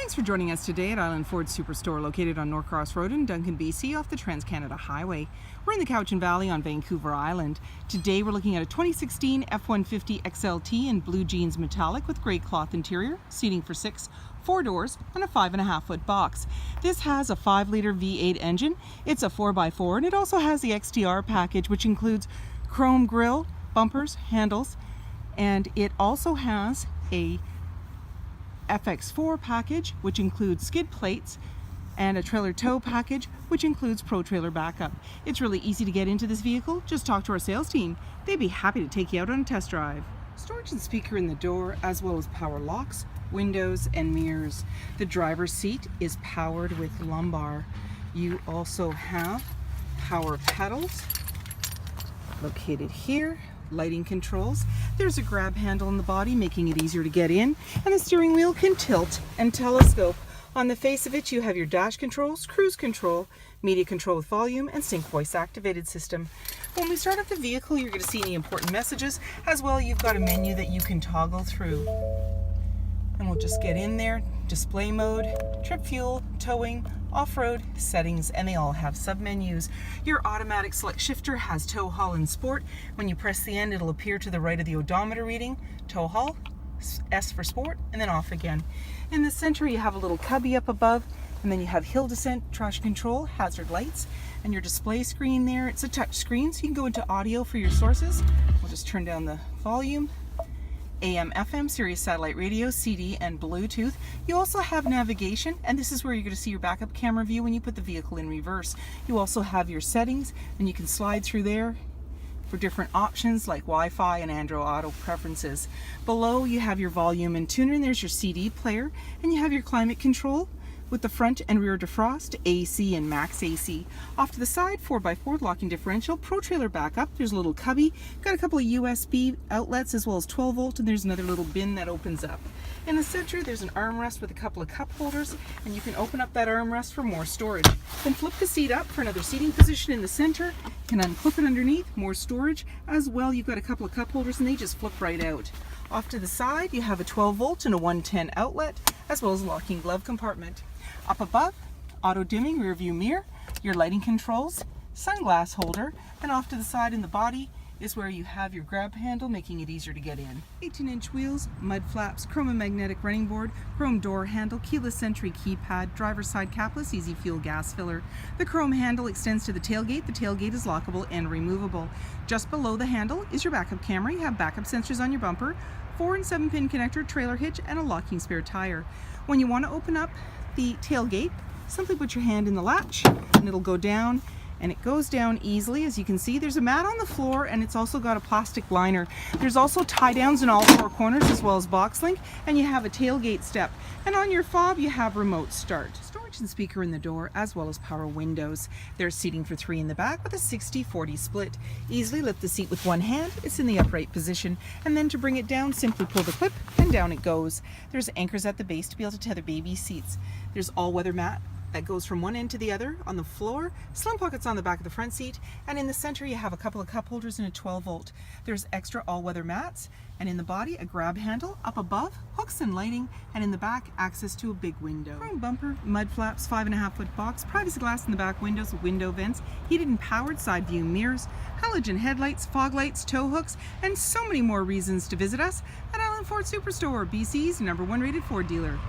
Thanks for joining us today at Island Ford Superstore, located on Norcross Road in Duncan, BC, off the Trans-Canada Highway. We're in the Cowichan Valley on Vancouver Island. Today we're looking at a 2016 F-150 XLT in blue jeans metallic with grey cloth interior, seating for 6, 4 doors, and a 5.5-foot box. This has a 5-liter V8 engine. It's a 4x4, and it also has the XTR package, which includes chrome grille, bumpers, handles, and it also has a FX4 package, which includes skid plates, and a trailer tow package, which includes Pro Trailer backup. It's really easy to get into this vehicle. Just talk to our sales team. They'd be happy to take you out on a test drive. Storage and speaker in the door, as well as power locks, windows, and mirrors. The driver's seat is powered with lumbar. You also have power pedals located here. Lighting controls. There's a grab handle in the body, making it easier to get in, and the steering wheel can tilt and telescope. On the face of it, you have your dash controls, cruise control, media control with volume, and sync voice activated system. When we start up the vehicle, you're going to see any important messages. As well, you've got a menu that you can toggle through. And we'll just get in there. Display mode, trip fuel, towing, off-road, settings, and they all have sub-menus. Your automatic select shifter has tow haul and sport. When you press the end, it'll appear to the right of the odometer reading, tow haul, S for sport, and then off again. In the center, you have a little cubby up above, and then you have hill descent, traction control, hazard lights, and your display screen there. It's a touch screen, so you can go into audio for your sources. We'll just turn down the volume. AM, FM, Sirius satellite radio, CD, and Bluetooth. You also have navigation, and this is where you're going to see your backup camera view when you put the vehicle in reverse. You also have your settings, and you can slide through there for different options like Wi-Fi and Android Auto preferences. Below you have your volume and tuner, and there's your CD player, and you have your climate control with the front and rear defrost, AC and max AC. Off to the side, 4x4 locking differential, Pro Trailer backup. There's a little cubby, got a couple of USB outlets as well as 12 volt, and there's another little bin that opens up. In the center, there's an armrest with a couple of cup holders, and you can open up that armrest for more storage. Then flip the seat up for another seating position in the center. You can unclip it underneath, more storage. As well, you've got a couple of cup holders, and they just flip right out. Off to the side, you have a 12 volt and a 110 outlet, as well as a locking glove compartment. Up above, auto dimming rear view mirror, your lighting controls, sunglass holder, and off to the side in the body is where you have your grab handle, making it easier to get in. 18-inch wheels, mud flaps, chrome and magnetic running board, chrome door handle, keyless entry keypad, driver's side capless, easy fuel gas filler. The chrome handle extends to the tailgate. The tailgate is lockable and removable. Just below the handle is your backup camera. You have backup sensors on your bumper, 4 and 7-pin connector, trailer hitch, and a locking spare tire. When you want to open up the tailgate, simply put your hand in the latch and it'll go down, and it goes down easily. As you can see, there's a mat on the floor, and it's also got a plastic liner. There's also tie downs in all 4 corners as well as box link, and you have a tailgate step, and on your fob you have remote start. Storage and speaker in the door, as well as power windows. There's seating for 3 in the back with a 60-40 split. Easily lift the seat with one hand. It's in the upright position, and then to bring it down, simply pull the clip and down it goes. There's anchors at the base to be able to tether baby seats. There's all-weather mat that goes from one end to the other on the floor, slim pockets on the back of the front seat, and in the center you have a couple of cup holders and a 12 volt. There's extra all-weather mats, and in the body a grab handle. Up above, hooks and lighting, and in the back access to a big window. Chrome bumper, mud flaps, 5.5-foot box, privacy glass in the back windows, window vents, heated and powered side view mirrors, halogen headlights, fog lights, tow hooks, and so many more reasons to visit us at Island Ford Superstore, BC's #1 rated Ford dealer.